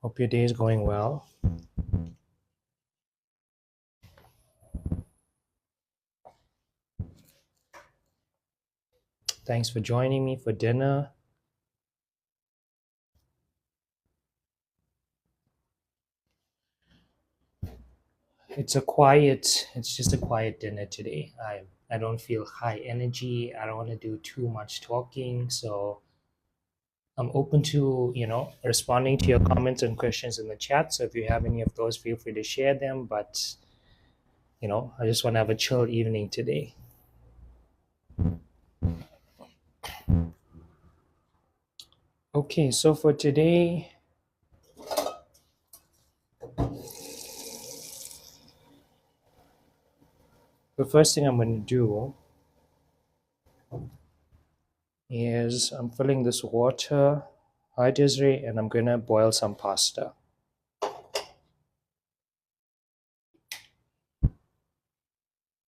Hope your day is going well. Thanks for joining me for dinner. It's just a quiet dinner today. I don't feel high energy. I don't want to do too much talking. So I'm open to, responding to your comments and questions in the chat. So if you have any of those, feel free to share them. But, I just want to have a chill evening today. Okay, so for today, the first thing I'm going to do is I'm filling this water. Hi, Desiree, and I'm going to boil some pasta.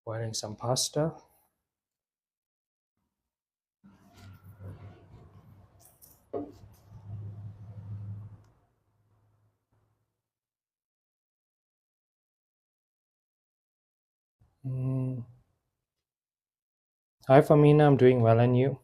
Boiling some pasta. Hi, Famina. I'm doing well, and you?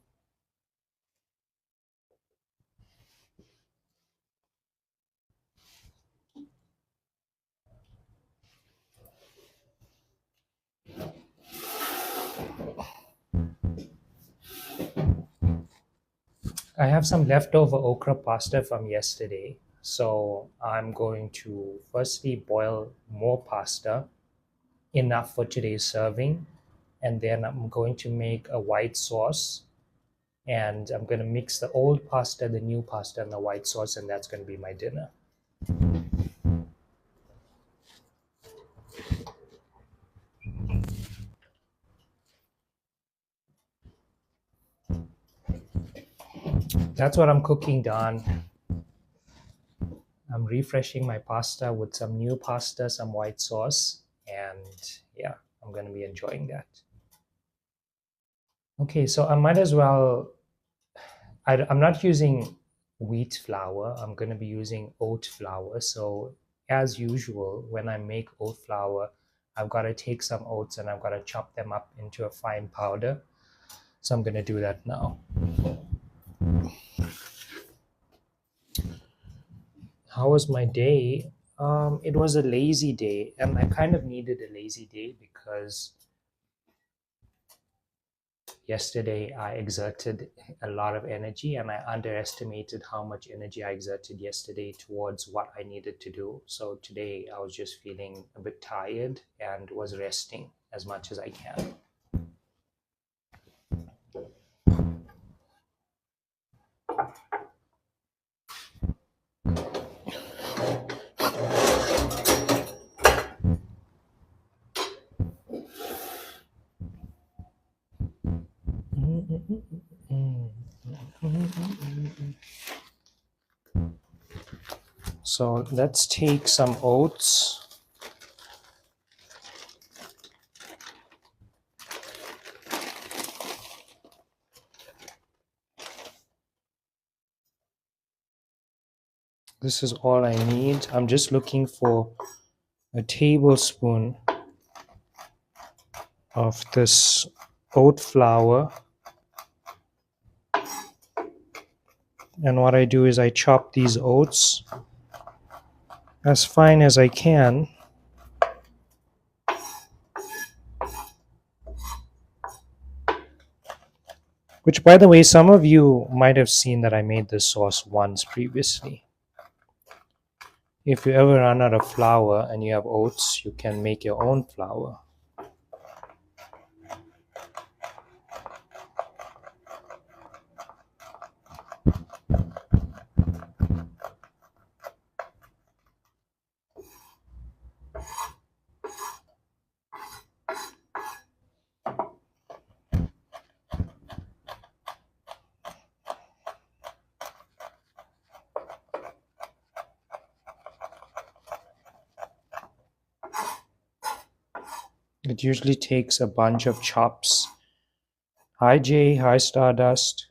I have some leftover okra pasta from yesterday. So I'm going to firstly boil more pasta, enough for today's serving. And then I'm going to make a white sauce. And I'm going to mix the old pasta, the new pasta, and the white sauce. And that's going to be my dinner. That's what I'm cooking, Don. I'm refreshing my pasta with some new pasta, some white sauce. And yeah, I'm going to be enjoying that. Okay, so I might as well, I'm not using wheat flour. I'm going to be using oat flour. So as usual, when I make oat flour, I've got to take some oats and I've got to chop them up into a fine powder. So I'm going to do that now. How was my day? It was a lazy day, and I kind of needed a lazy day because yesterday I exerted a lot of energy and I underestimated how much energy I exerted yesterday towards what I needed to do. So today I was just feeling a bit tired and was resting as much as I can. So let's take some oats. This is all I need. I'm just looking for a tablespoon of this oat flour. And what I do is I chop these oats as fine as I can. Which, by the way, some of you might have seen that I made this sauce once previously. If you ever run out of flour and you have oats, you can make your own flour. It usually takes a bunch of chops. Hi Jay, hi Stardust.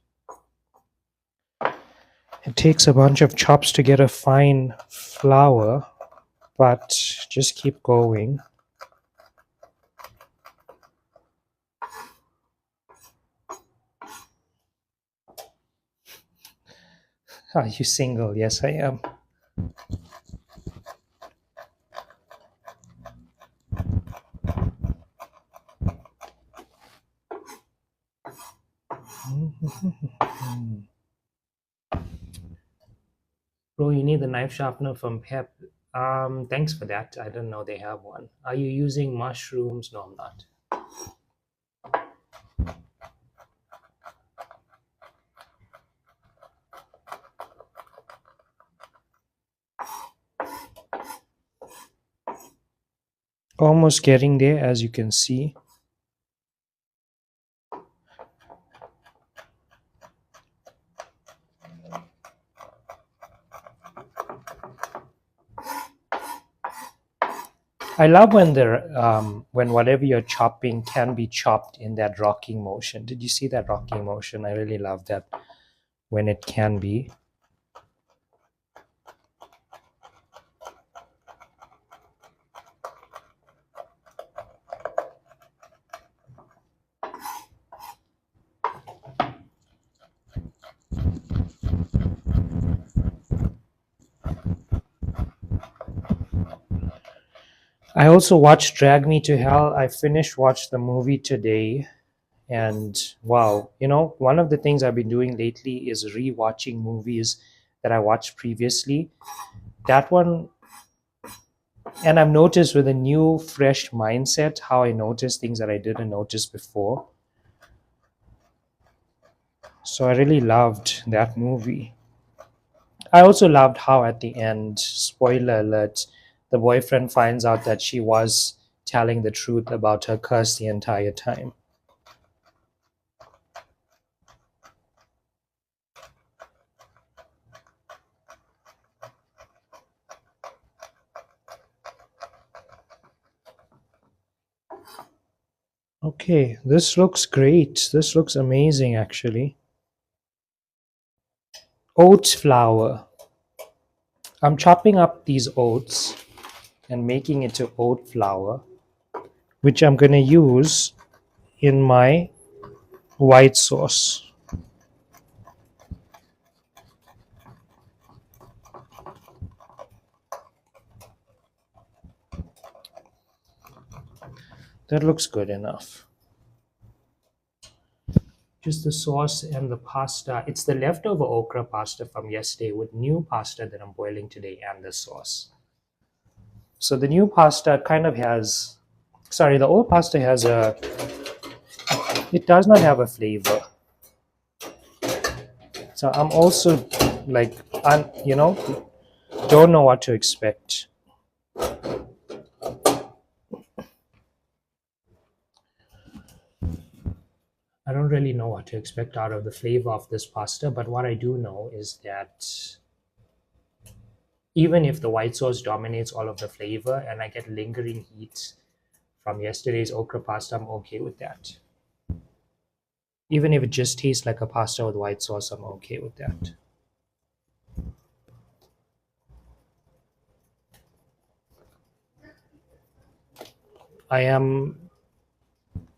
It takes a bunch of chops to get a fine flour, but just keep going. Are you single? Yes, I am. Bro, you need the knife sharpener from Pep. Thanks for that. I didn't know they have one. Are you using mushrooms? No, I'm not. Almost getting there, as you can see. I love when when whatever you're chopping can be chopped in that rocking motion. Did you see that rocking motion? I really love that when it can be. I also watched Drag Me to Hell. I finished watch the movie today, and wow, one of the things I've been doing lately is rewatching movies that I watched previously. That one, and I've noticed with a new, fresh mindset how I notice things that I didn't notice before. So I really loved that movie. I also loved how at the end, spoiler alert, the boyfriend finds out that she was telling the truth about her curse the entire time. Okay, this looks great. This looks amazing actually. Oat flour. I'm chopping up these oats and making it to oat flour, which I'm going to use in my white sauce. That looks good enough. Just the sauce and the pasta. It's the leftover okra pasta from yesterday with new pasta that I'm boiling today and the sauce. So the new pasta kind of has, sorry, the old pasta has it does not have a flavor. So I'm also like, don't know what to expect. I don't really know what to expect out of the flavor of this pasta, but what I do know is that even if the white sauce dominates all of the flavor and I get lingering heat from yesterday's okra pasta, I'm okay with that. Even if it just tastes like a pasta with white sauce, I'm okay with that. I am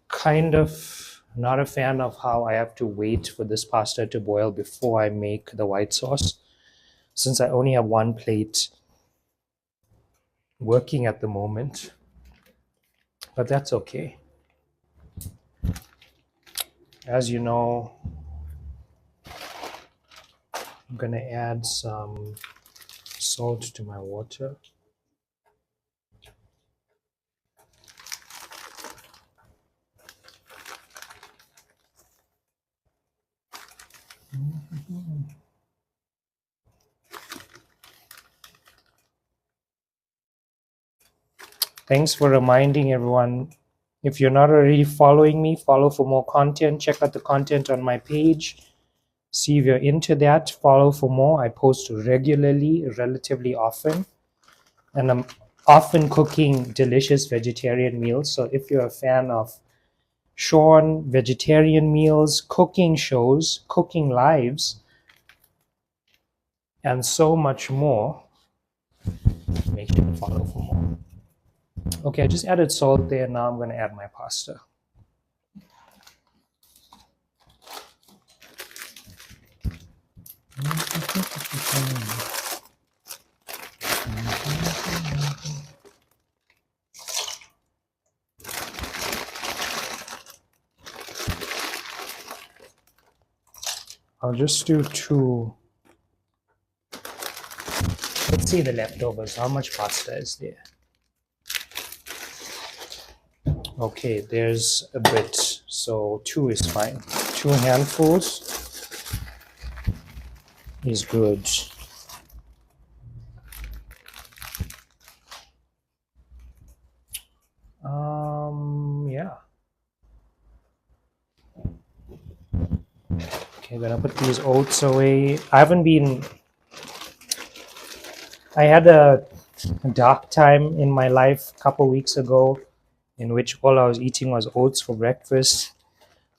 kind of not a fan of how I have to wait for this pasta to boil before I make the white sauce, since I only have one plate working at the moment. But that's okay. As you know, I'm going to add some salt to my water. Thanks for reminding everyone. If you're not already following me, follow for more content. Check out the content on my page. See if you're into that. Follow for more. I post regularly, relatively often. And I'm often cooking delicious vegetarian meals. So if you're a fan of Shaun, vegetarian meals, cooking shows, cooking lives, and so much more. Make sure to follow for more. Okay, I just added salt there. Now I'm going to add my pasta. I'll just do two. Let's see the leftovers. How much pasta is there? Okay, there's a bit. So two is fine. Two handfuls is good. Yeah. Okay, I'm gonna put these oats away. I had a dark time in my life a couple weeks ago in which all I was eating was oats for breakfast.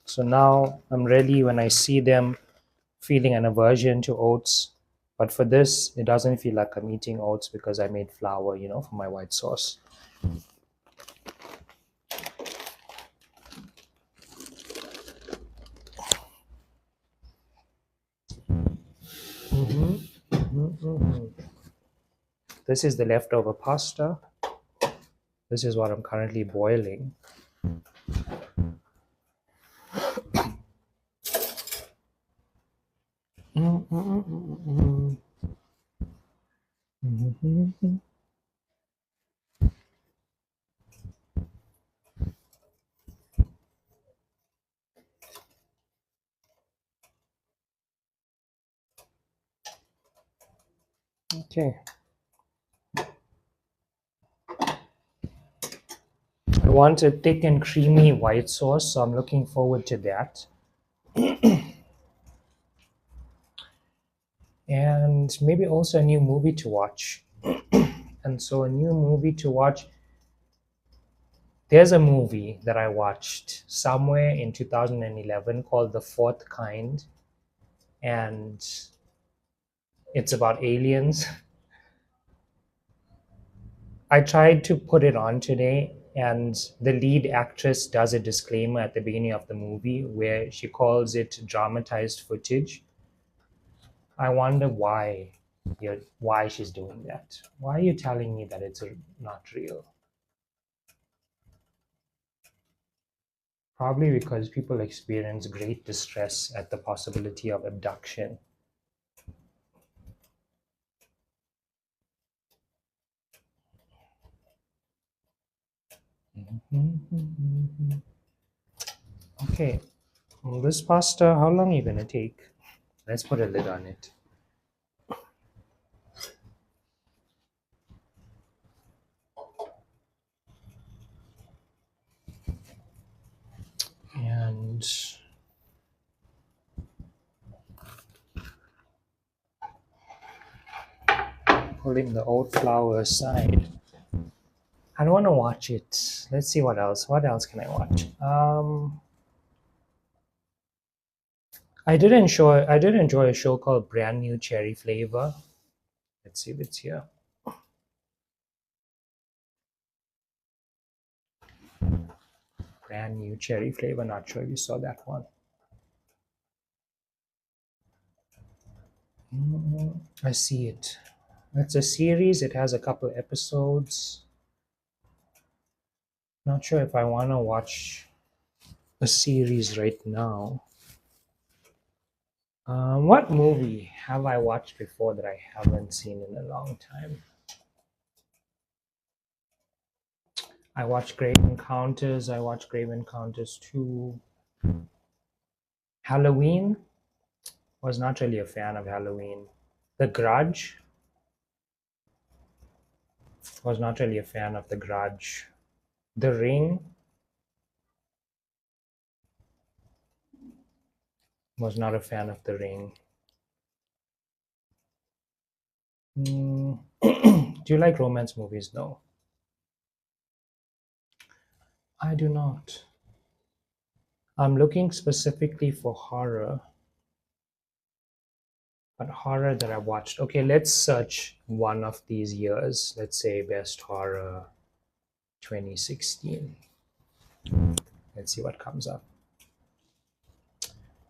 So now I'm really, when I see them, feeling an aversion to oats. But for this, it doesn't feel like I'm eating oats because I made flour, for my white sauce. Mhm, mhm, mhm. This is the leftover pasta. This is what I'm currently boiling. Mm, mm, mm, mm, mm, mm, mm. Okay. I want a thick and creamy white sauce, so I'm looking forward to that. And maybe also a new movie to watch. And so, a new movie to watch. There's a movie that I watched somewhere in 2011 called The Fourth Kind, and it's about aliens. I tried to put it on today, and the lead actress does a disclaimer at the beginning of the movie where she calls it dramatized footage. I wonder why she's doing that. Why are you telling me that it's not real? Probably because people experience great distress at the possibility of abduction. Okay, well, this pasta, how long are you gonna take? Let's put a lid on it. And pulling the oat flour aside. I don't want to watch it. Let's see what else. What else can I watch? I did enjoy a show called Brand New Cherry Flavor. Let's see if it's here. Brand New Cherry Flavor. Not sure if you saw that one. I see it. It's a series. It has a couple episodes. Not sure if I want to watch a series right now. What movie have I watched before that I haven't seen in a long time? I watched Grave Encounters. I watched Grave Encounters 2. Halloween. Was not really a fan of Halloween. The Grudge. Was not really a fan of The Grudge. The Ring. Was not a fan of The Ring. Do you like romance movies? No. I do not. I'm looking specifically for horror. But horror that I watched. Okay, let's search one of these years. Let's say best horror 2016. Let's see what comes up.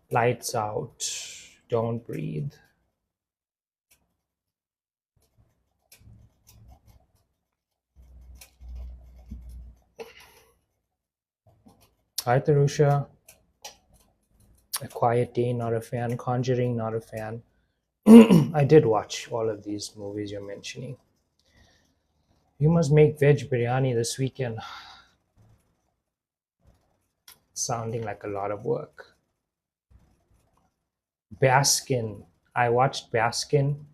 Lights Out, Don't Breathe. Hi, Tarusha. A Quiet Day, not a fan. Conjuring, not a fan. I did watch all of these movies you're mentioning. You must make veg biryani this weekend. Sounding like a lot of work. Baskin. I watched Baskin.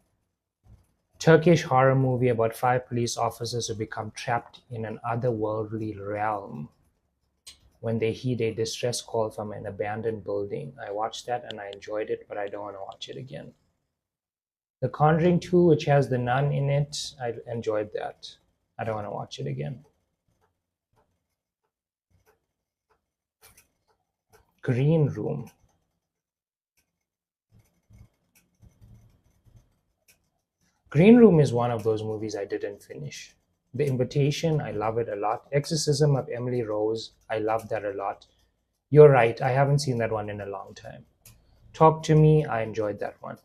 Turkish horror movie about five police officers who become trapped in an otherworldly realm when they heed a distress call from an abandoned building. I watched that and I enjoyed it, but I don't want to watch it again. The Conjuring 2, which has the nun in it, I enjoyed that. I don't want to watch it again. Green Room. Green Room is one of those movies I didn't finish. The Invitation, I love it a lot. Exorcism of Emily Rose, I love that a lot. You're right, I haven't seen that one in a long time. Talk to Me, I enjoyed that one.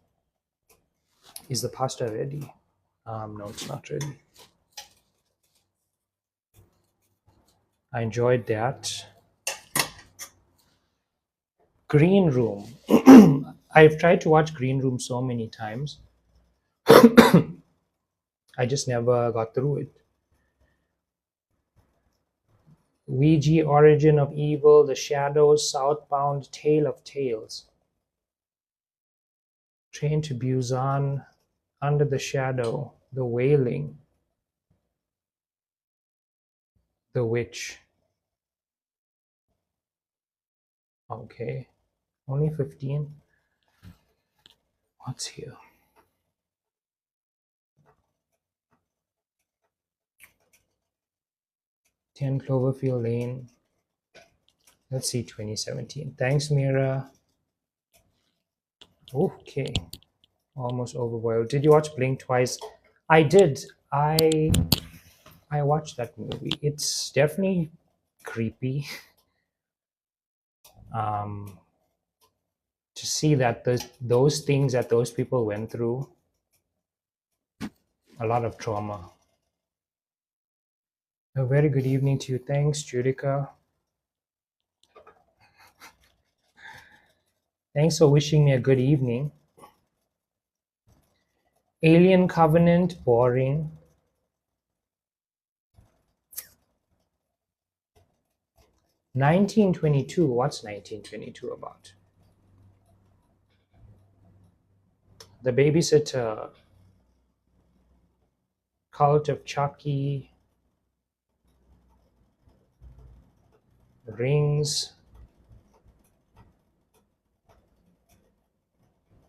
Is the pasta ready? No, it's not ready. I enjoyed that. Green Room. I've tried to watch Green Room so many times. I just never got through it. Ouija, Origin of Evil, The Shadows, Southbound, Tale of Tales. Train to Busan, Under the Shadow, The Wailing, The Witch. Okay, only 15. What's here? 10 Cloverfield Lane. Let's see, 2017. Thanks, Mira. Okay, almost overboiled. Did you watch Blink Twice? I did. I watched that movie. It's definitely creepy. Um, to see that those things that those people went through, a lot of trauma. A very good evening to you. Thanks, Judica. Thanks for wishing me a good evening. Alien Covenant, boring. 1922. What's 1922 about? The Babysitter, Cult of Chucky, Rings.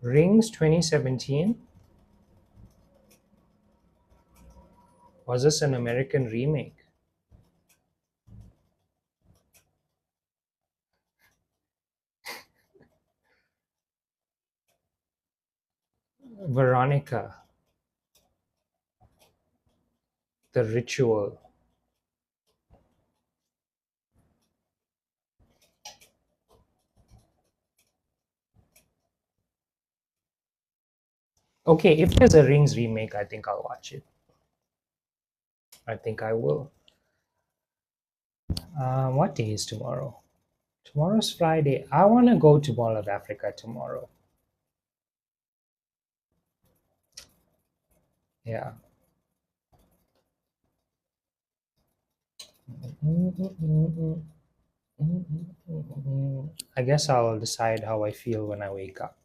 Rings 2017? Was this an American remake? Veronica, The Ritual. Okay, if there's a Rings remake, I think I'll watch it. I think I will. What day is tomorrow? Tomorrow's Friday. I want to go to Mall of Africa tomorrow. Yeah. I guess I'll decide how I feel when I wake up.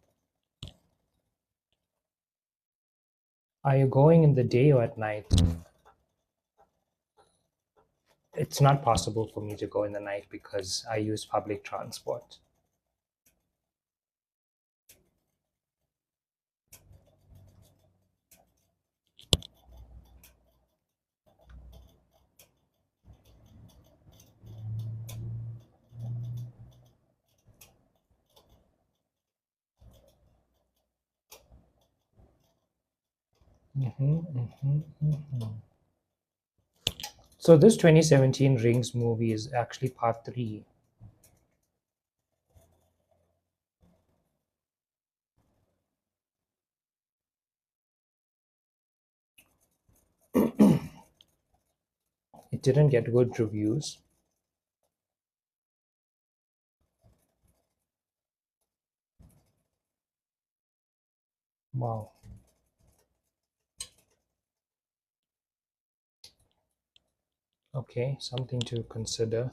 Are you going in the day or at night? It's not possible for me to go in the night because I use public transport. Mhm, mhm, mhm. So this 2017 Rings movie is actually part three. It didn't get good reviews. Wow. Okay, something to consider.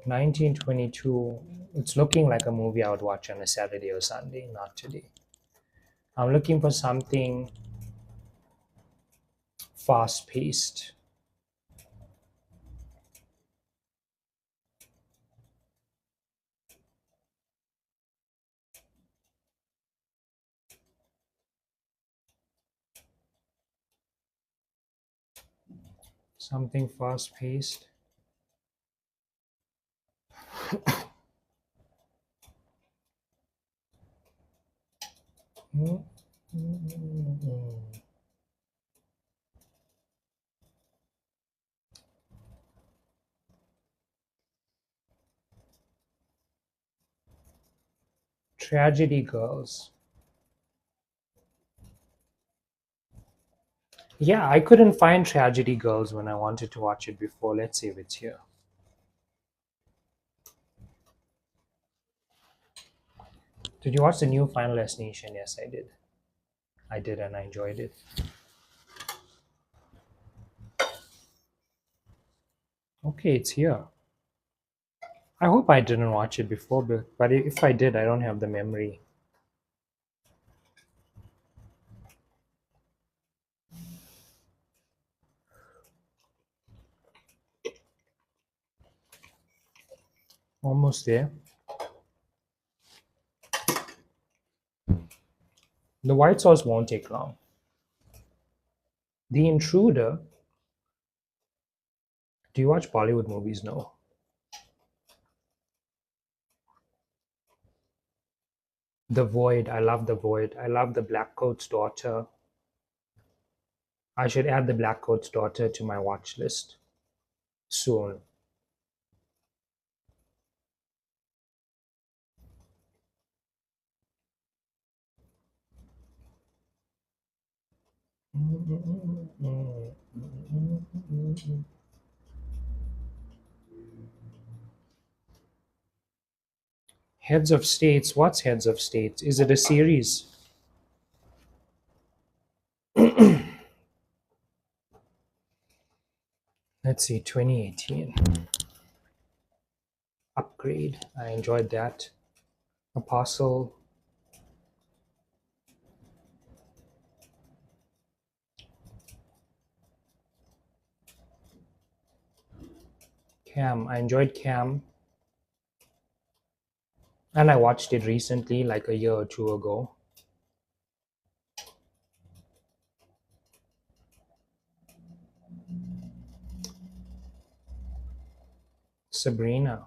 1922. It's looking like a movie I would watch on a Saturday or Sunday, not today. I'm looking for something fast paced. Something fast paced. Tragedy Girls. Yeah, I couldn't find Tragedy Girls when I wanted to watch it before. Let's see if it's here. Did you watch the new Final Destination? Yes, I did. I did, and I enjoyed it. Okay, it's here. I hope I didn't watch it before, but if I did, I don't have the memory. Almost there. The white sauce won't take long. The Intruder. Do you watch Bollywood movies? No. The Void. I love The Void. I love The Black Coat's Daughter. I should add The Black Coat's Daughter to my watch list soon. Heads of States. What's Heads of States? Is it a series? Let's see, 2018. Upgrade. I enjoyed that. Apostle. Cam. I enjoyed Cam. And I watched it recently, like a year or two ago. Sabrina.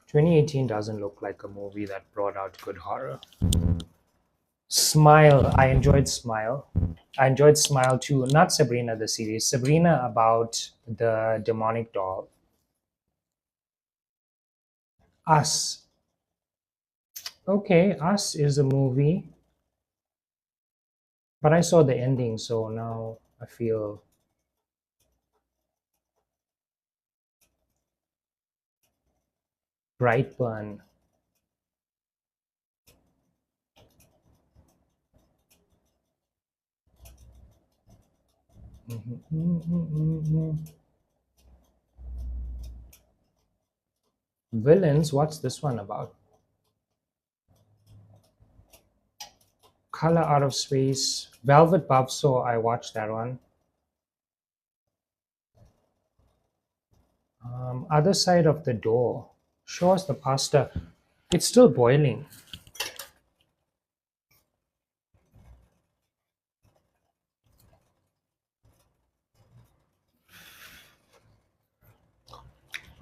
2018 doesn't look like a movie that brought out good horror. Smile. I enjoyed Smile. I enjoyed Smile too. Not Sabrina the series. Sabrina about the demonic doll. Us. Okay, Us is a movie, but I saw the ending, so now I feel Brightburn. Villains. What's this one about? Color Out of Space. Velvet Buzzsaw. I watched that one. Other Side of the Door. Show us the pasta. It's still boiling.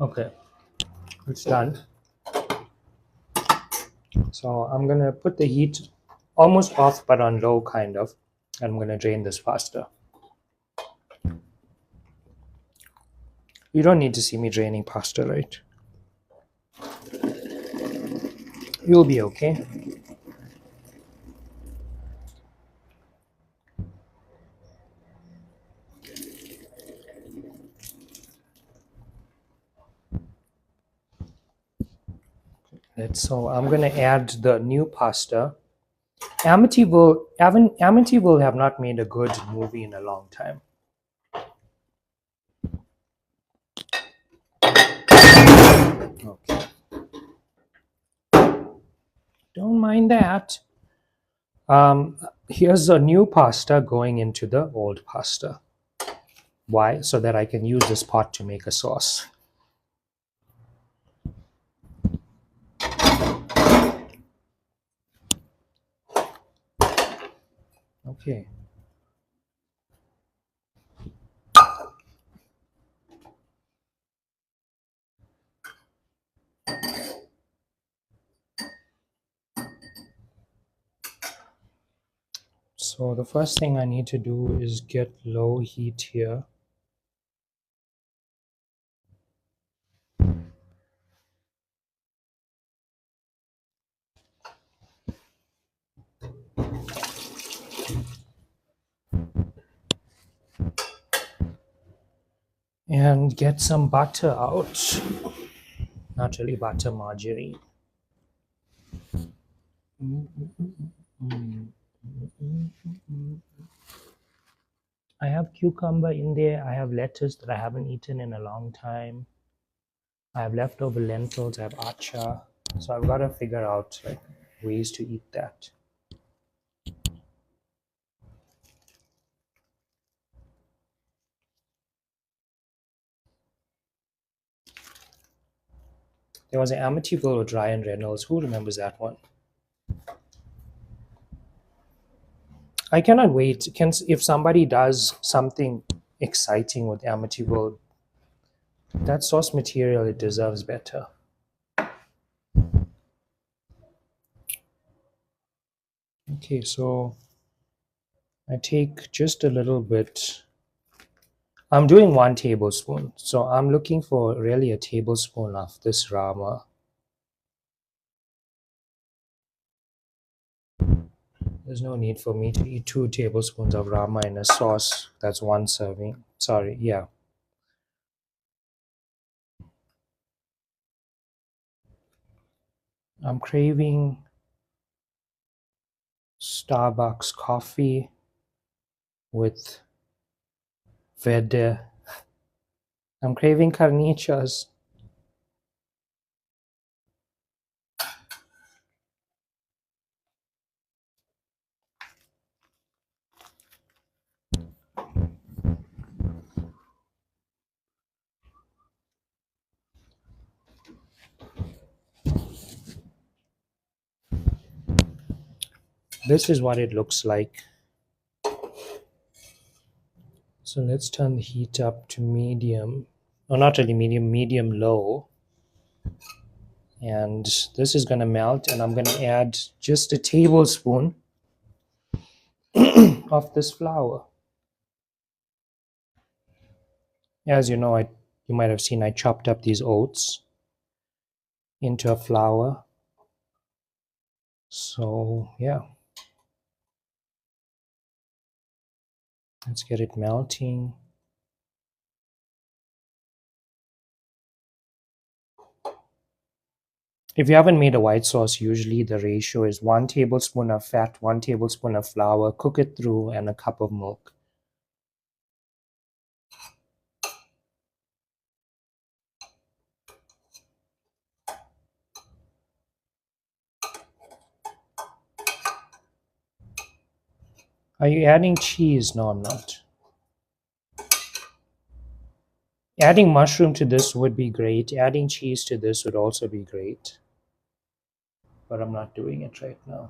Okay, it's done. So I'm gonna put the heat almost off, but on low, kind of. And I'm gonna drain this pasta. You don't need to see me draining pasta, right? You'll be okay. So I'm gonna add the new pasta. Amityville have not made a good movie in a long time. Okay, don't mind that. Here's a new pasta going into the old pasta. Why? So that I can use this pot to make a sauce. Okay. So the first thing I need to do is get low heat here. And get some butter out. Not really butter, margarine. I have cucumber in there. I have lettuce that I haven't eaten in a long time. I have leftover lentils. I have acha. So I've got to figure out like ways to eat that. There was an Amityville with Ryan Reynolds. Who remembers that one? I cannot wait. If somebody does something exciting with Amityville, that source material it deserves better. Okay, so I take just a little bit. I'm doing 1 tablespoon, so I'm looking for really a tablespoon of this rama. There's no need for me to eat 2 tablespoons of rama in a sauce. That's one serving. Sorry, yeah. I'm craving Starbucks coffee with verde. I'm craving carnitas. This is what it looks like. So let's turn the heat up to medium. Oh, not really medium, medium low. And this is going to melt, and I'm going to add just a tablespoon of this flour. As you know, you might have seen I chopped up these oats into a flour. So yeah, let's get it melting. If you haven't made a white sauce, usually the ratio is 1 tablespoon of fat, 1 tablespoon of flour, cook it through, and a cup of milk. Are you adding cheese? No, I'm not. Adding mushroom to this would be great. Adding cheese to this would also be great. But I'm not doing it right now.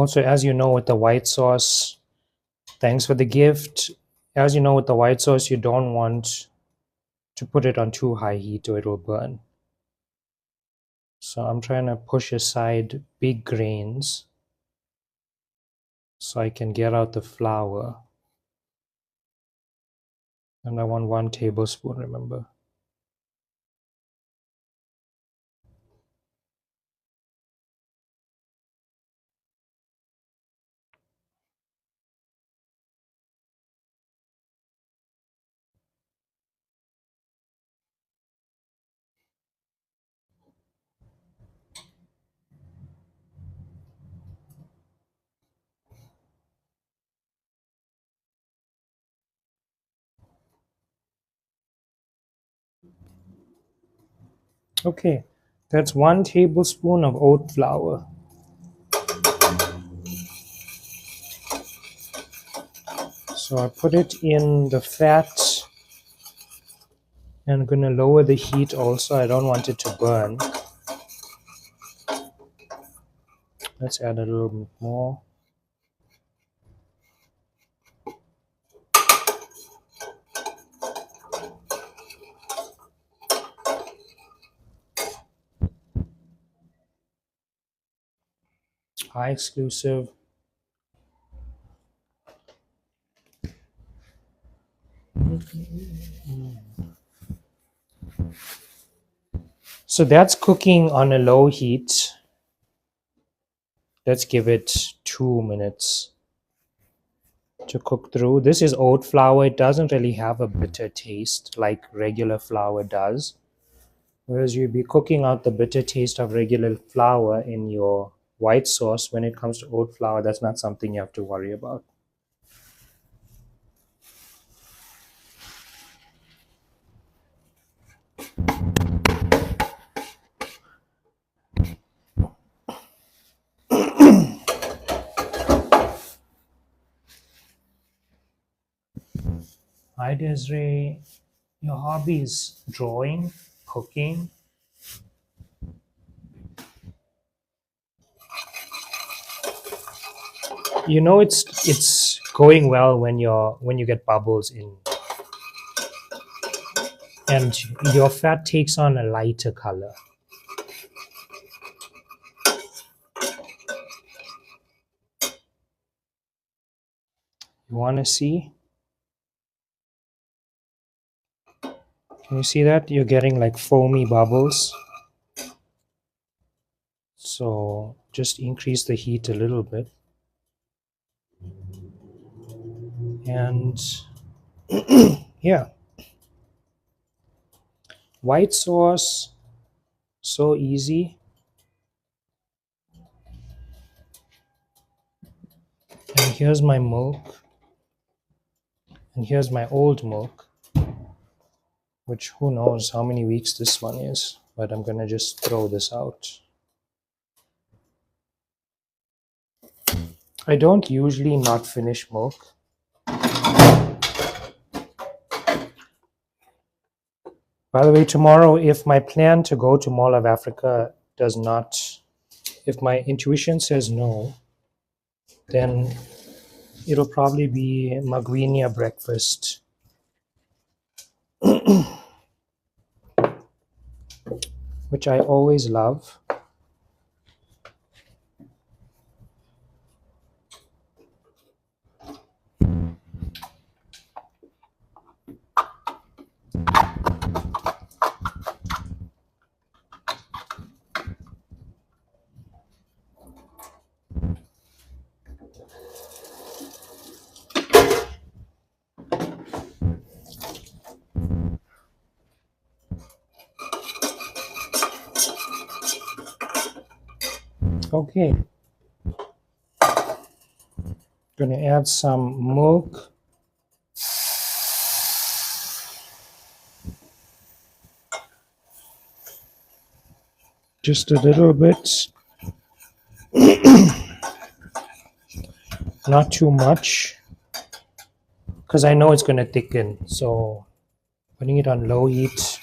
Also, as you know, with the white sauce, thanks for the gift. As you know, with the white sauce, you don't want to put it on too high heat or it will burn. So I'm trying to push aside big grains so I can get out the flour. And I want 1 tablespoon, remember. Okay, that's 1 tablespoon of oat flour. So I put it in the fat and I'm going to lower the heat also. I don't want it to burn. Let's add a little bit more. High exclusive. So that's cooking on a low heat. Let's give it 2 minutes to cook through. This is oat flour. It doesn't really have a bitter taste like regular flour does. Whereas you'd be cooking out the bitter taste of regular flour in your white sauce. When it comes to oat flour, that's not something you have to worry about. Hi Desiree, your hobby is drawing, cooking. You know it's going well when you get bubbles in and your fat takes on a lighter color. You want to see? Can you see that? You're getting like foamy bubbles. So just increase the heat a little bit. And yeah, white sauce, so easy. And here's my milk. And here's my old milk, which who knows how many weeks this one is, but I'm gonna just throw this out. I don't usually not finish milk. By the way, tomorrow, if my plan to go to Mall of Africa does not, if my intuition says no, then it'll probably be Magwinia breakfast. Which I always love. Okay. Gonna add some milk. Just a little bit. Not too much. Because I know it's gonna thicken. So putting it on low heat.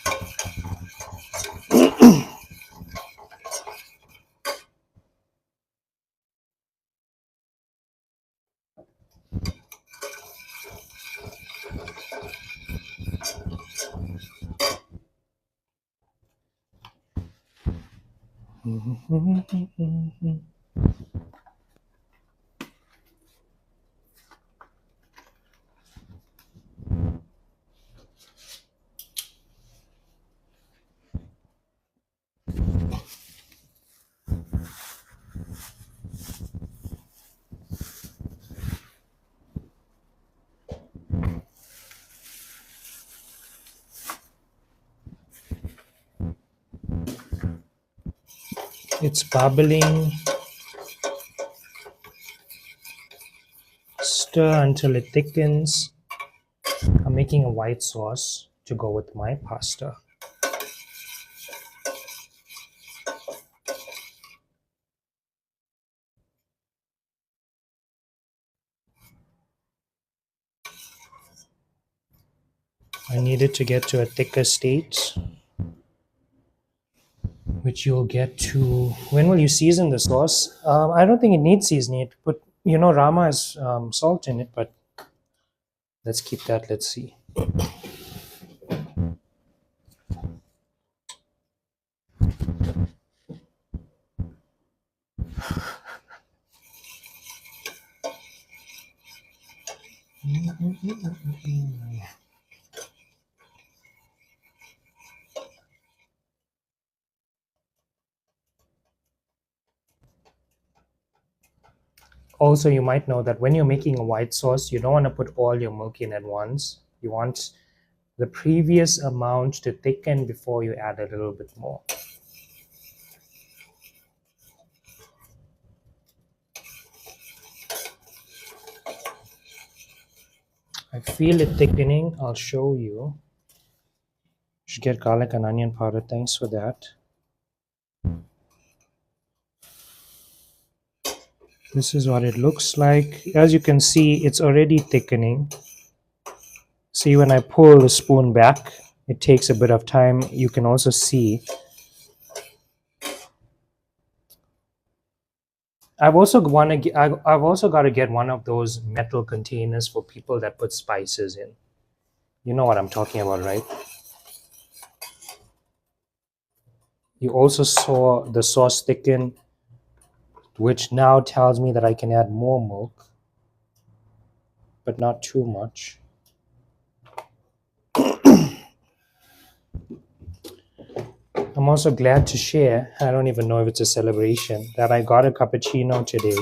It's bubbling. Stir until it thickens. I'm making a white sauce to go with my pasta. I need it to get to a thicker state, which you'll get to. When will you season the sauce? I don't think it needs seasoning. But Rama has salt in it, but let's keep that. Let's see. Also, you might know that when you're making a white sauce, you don't want to put all your milk in at once. You want the previous amount to thicken before you add a little bit more. I feel it thickening. I'll show you. Should get garlic and onion powder. Thanks for that. This is what it looks like. As you can see, it's already thickening. See, when I pull the spoon back, it takes a bit of time. You can also see I've also got to get one of those metal containers for people that put spices in. You know what I'm talking about, right? You also saw the sauce thicken, which now tells me that I can add more milk, but not too much. I'm also glad to share, I don't even know if it's a celebration, that I got a cappuccino today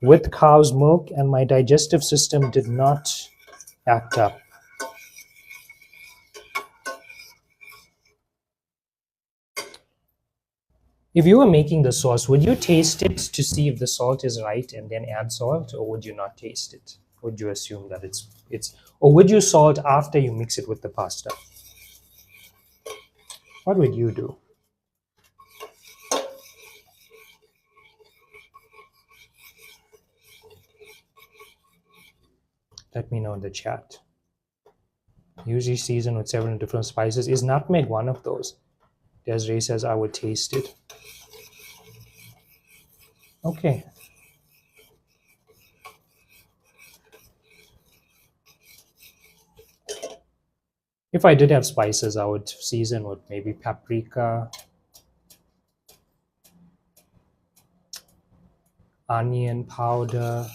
with cow's milk and my digestive system did not act up. If you were making the sauce, would you taste it to see if the salt is right and then add salt, or would you not taste it? Would you assume that it's or would you salt after you mix it with the pasta? What would you do? Let me know in the chat. Usually seasoned with several different spices. Is nutmeg one of those? Desiree says I would taste it. Okay. If I did have spices, I would season with maybe paprika, onion powder.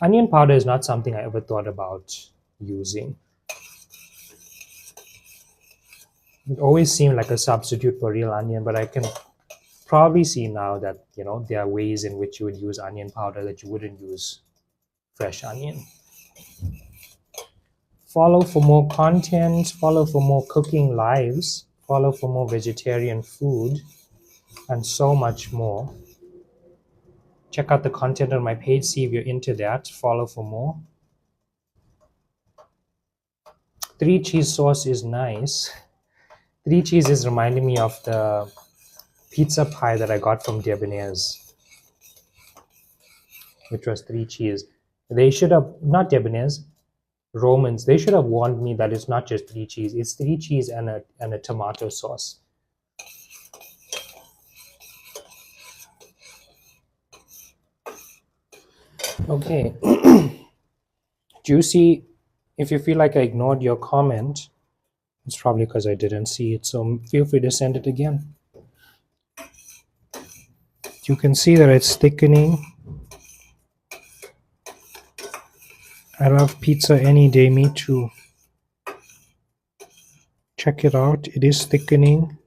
Onion powder is not something I ever thought about using. It always seemed like a substitute for real onion, but I can probably see now that there are ways in which you would use onion powder that you wouldn't use fresh onion. Follow for more content, follow for more cooking lives, follow for more vegetarian food, and so much more. Check out the content on my page, see if you're into that. Follow for more. 3-cheese sauce is nice. 3-cheese is reminding me of the pizza pie that I got from Debonair's, which was 3-cheese. They should have, not Debonair's, Romans, they should have warned me that it's not just 3-cheese. It's 3-cheese and a tomato sauce. Okay. Juicy, if you feel like I ignored your comment, It's probably because I didn't see it, so feel free to send it again. You can see that it's thickening. I love pizza any day, me too. Check it out, it is thickening.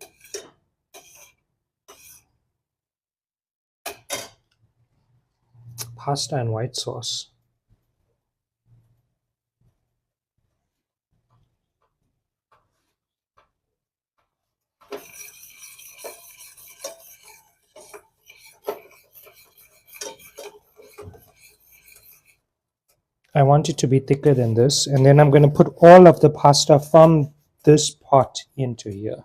Pasta and white sauce. I want it to be thicker than this, and then I'm going to put all of the pasta from this pot into here.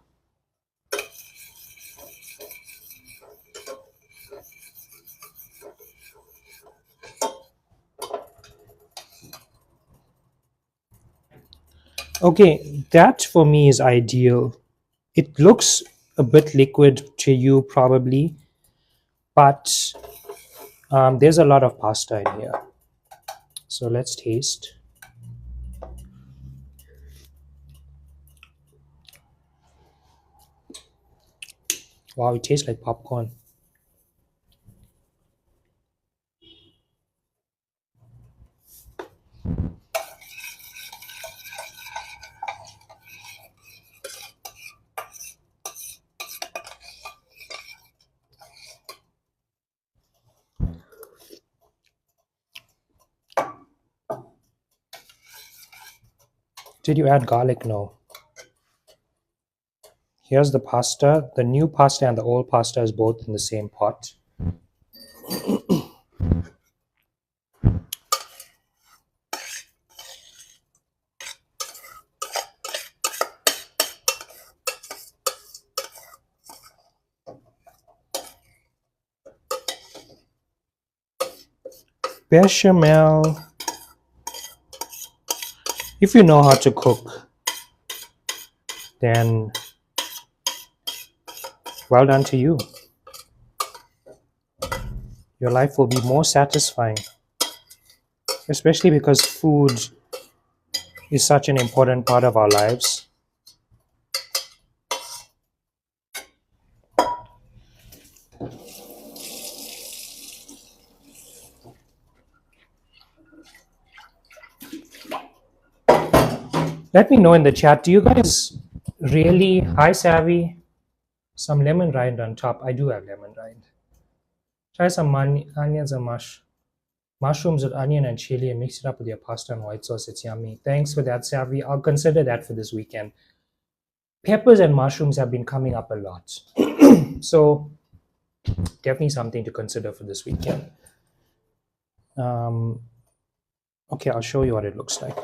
Okay, that for me is ideal. It looks a bit liquid to you probably, but there's a lot of pasta in here. So let's taste. Wow, it tastes like popcorn. Did you add garlic? No. Here's the pasta. The new pasta and the old pasta is both in the same pot. Bechamel. If you know how to cook, then well done to you. Your life will be more satisfying, especially because food is such an important part of our lives. Let me know in the chat, do you guys really, hi Savvy, some lemon rind on top? I do have lemon rind. Try some onions and mushrooms with onion and chili and mix it up with your pasta and white sauce. It's yummy. Thanks for that, Savvy. I'll consider that for this weekend. Peppers and mushrooms have been coming up a lot. So definitely something to consider for this weekend. Okay, I'll show you what it looks like.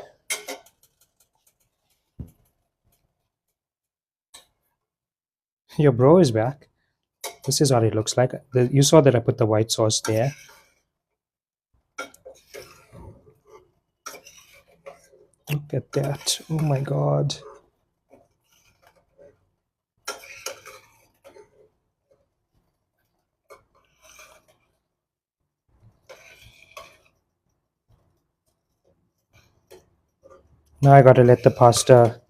Your bro is back. This is what it looks like. You saw that I put the white sauce there. Look at that. Oh my god. Now I gotta let the pasta.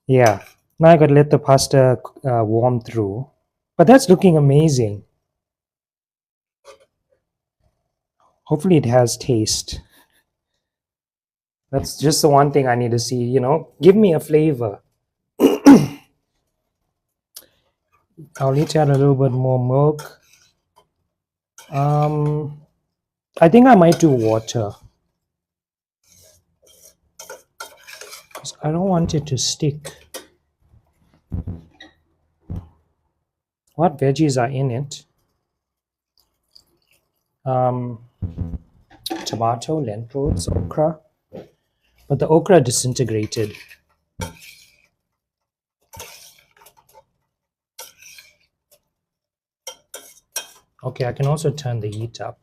Yeah. Now I gotta let the pasta warm through. But that's looking amazing. Hopefully it has taste. That's just the one thing I need to see, give me a flavor. I'll need to add a little bit more milk. I think I might do water. Because I don't want it to stick. What veggies are in it? Tomato, lentils, okra. But the okra disintegrated. Okay, I can also turn the heat up.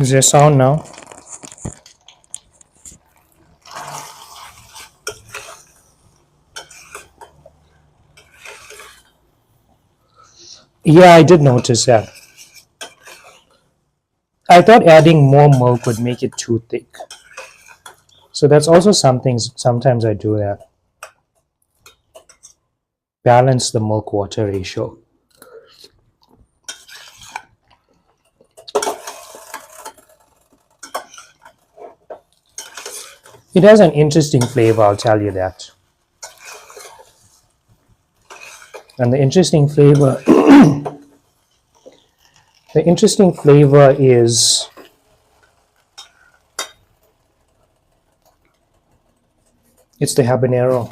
Is there sound now? Yeah, I did notice that. I thought adding more milk would make it too thick. So that's also something, sometimes I do that. Balance the milk water ratio. It has an interesting flavor, I'll tell you that. And the interesting flavor is it's the habanero.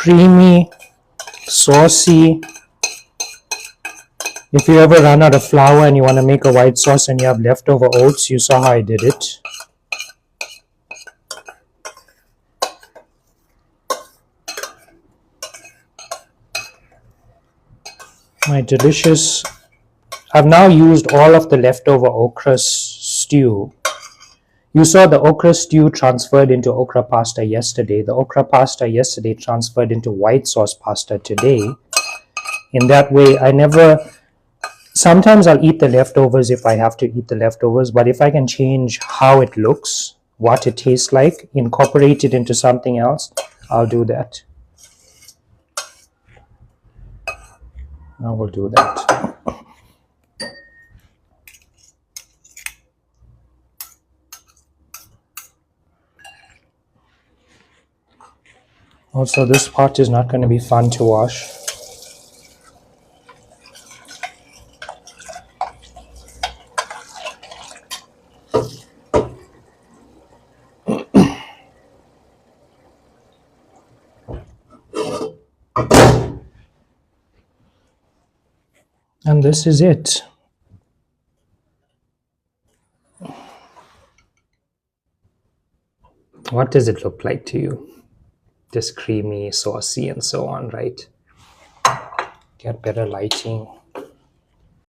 Creamy, saucy. If you ever run out of flour and you want to make a white sauce and you have leftover oats, you saw how I did it. My delicious. I've now used all of the leftover okra stew. You saw the okra stew transferred into okra pasta yesterday. The okra pasta yesterday transferred into white sauce pasta today. In that way, sometimes I'll eat the leftovers if I have to eat the leftovers, but if I can change how it looks, what it tastes like, incorporate it into something else, I'll do that. I will do that. Also, this pot is not going to be fun to wash. And this is it. What does it look like to you? Just creamy, saucy, and so on, right? Get better lighting.